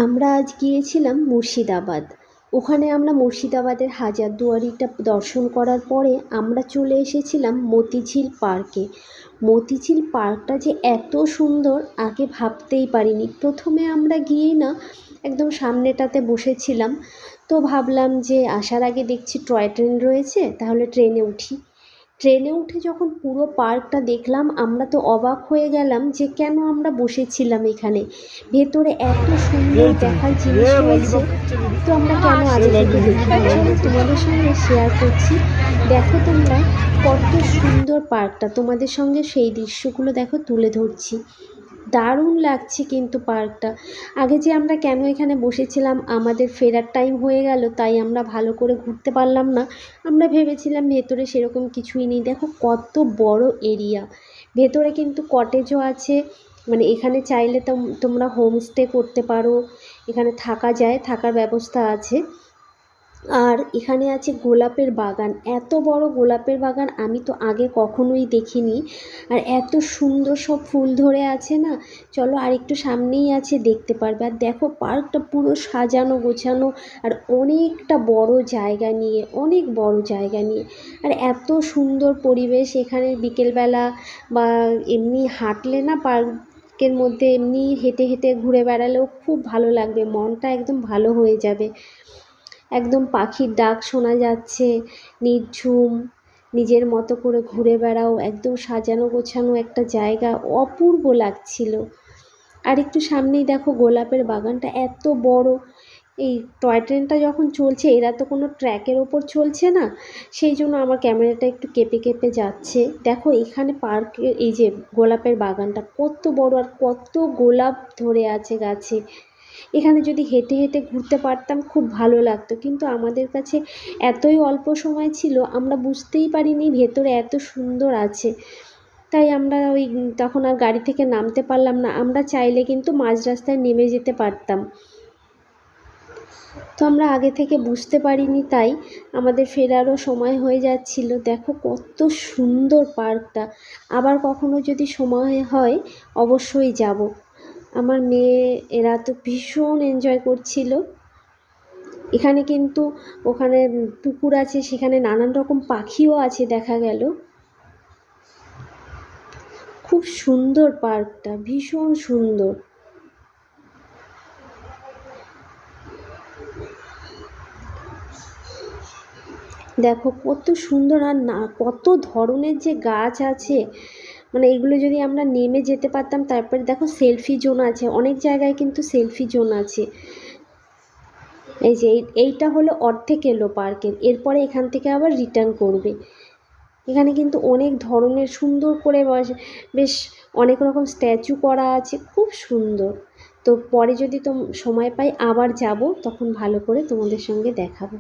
আমরা আজ গিয়েছিলাম মুর্শিদাবাদ। ওখানে আমরা মুর্শিদাবাদের হাজারদুয়ারিটা দর্শন করার পরে আমরা চলে এসেছিলাম মতিঝিল পার্কে। মতিঝিল পার্কটা যে এত সুন্দর আগে ভাবতেই পারিনি। প্রথমে আমরা গিয়েই না একদম সামনেটাতে বসেছিলাম, তো ভাবলাম যে আসার আগে দেখছি টয় ট্রেন রয়েছে, তাহলে ট্রেনে উঠি। ট্রেনে উঠে যখন পুরো পার্কটা দেখলাম আমরা তো অবাক হয়ে গেলাম যে কেন আমরা বসেছিলাম এখানে, ভেতরে এত সুন্দর দেখার জিনিস রয়েছে, তো আমরা কেন আগে থেকে দেখিনি। চলো তোমাদের সঙ্গে শেয়ার করছি। দেখো তোমরা কত সুন্দর পার্কটা, তোমাদের সঙ্গে সেই দৃশ্যগুলো দেখো তুলে ধরছি। দারুণ লাগছে কিন্তু পার্কটা। আগে যে আমরা কেন এখানে বসেছিলাম, আমাদের ফেরার টাইম হয়ে গেল, তাই আমরা ভালো করে ঘুরতে পারলাম না। আমরা ভেবেছিলাম ভেতরে সেরকম কিছুই নেই। দেখো কত বড় এরিয়া, ভেতরে কিন্তু কটেজও আছে, মানে এখানে চাইলে তোমরা হোমস্টে করতে পারো, এখানে থাকা যায়, থাকার ব্যবস্থা আছে। আর এখানে আছে গোলাপের বাগান, এত বড় গোলাপের বাগান আমি তো আগে কখনোই দেখিনি। আর এত সুন্দর সব ফুল ধরে আছে না, চলো আর একটু সামনেই আছে, দেখতে পারবে। আর দেখো পার্কটা পুরো সাজানো গোছানো, আর অনেকটা বড় জায়গা নিয়ে, অনেক বড় জায়গা নিয়ে। আর এত সুন্দর পরিবেশ এখানে, বিকেলবেলা বা এমনি হাঁটলে না পার্কের মধ্যে, এমনি হেঁটে হেঁটে ঘুরে বেড়ালেও খুব ভালো লাগবে, মনটা একদম ভালো হয়ে যাবে। একদম পাখির ডাক শোনা যাচ্ছে, নির্ঝুম, নিজের মতো করে ঘুরে বেড়াও, একদম সাজানো গোছানো একটা জায়গা, অপূর্ব লাগছিল। আর একটু সামনেই দেখো গোলাপের বাগানটা এত বড়। এই টয় ট্রেনটা যখন চলছে, এরা তো কোনো ট্র্যাকের ওপর চলছে না, সেই জন্য আমার ক্যামেরাটা একটু কেঁপে কেঁপে যাচ্ছে। দেখো এখানে পার্কের এই যে গোলাপের বাগানটা কত বড়, আর কত গোলাপ ধরে আছে গাছে। এখানে যদি হেঁটে হেঁটে ঘুরতে পারতাম খুব ভালো লাগতো, কিন্তু আমাদের কাছে এতই অল্প সময় ছিল, আমরা বুঝতেই পারিনি ভেতরে এত সুন্দর আছে। তাই আমরা তখন আর গাড়ি থেকে নামতে পারলাম না। আমরা চাইলে কিন্তু মাঝ রাস্তায় নেমে যেতে পারতাম, তো আমরা আগে থেকে বুঝতে পারিনি, তাই আমাদের ফেরারও সময় হয়ে যাচ্ছিল। দেখো কত সুন্দর পার্কটা, আবার কখনো যদি সময় হয় অবশ্যই যাব। আমার মেয়ে এরা তো ভীষণ এনজয় করছিল। এখানে কিন্তু ওখানে পুকুর আছে, সেখানে নানান রকম পাখিও আছে দেখা গেল। খুব সুন্দর পার্কটা, ভীষণ সুন্দর। দেখো কত সুন্দর, আর না কত ধরনের যে গাছ আছে, মানে এগুলো যদি আমরা নেমে যেতে পারতাম। তারপরে দেখো সেলফি জোন আছে, অনেক জায়গায় কিন্তু সেলফি জোন আছে। এই যে এইটা হলো অর্ধেক এলো পার্কের, এরপরে এখান থেকে আবার রিটার্ন করবে। এখানে কিন্তু অনেক ধরনের সুন্দর করে বেশ অনেক রকম স্ট্যাচু করা আছে, খুব সুন্দর। তো পরে যদি সময় পাই আবার যাব, তখন ভালো করে তোমাদের সঙ্গে দেখাবো।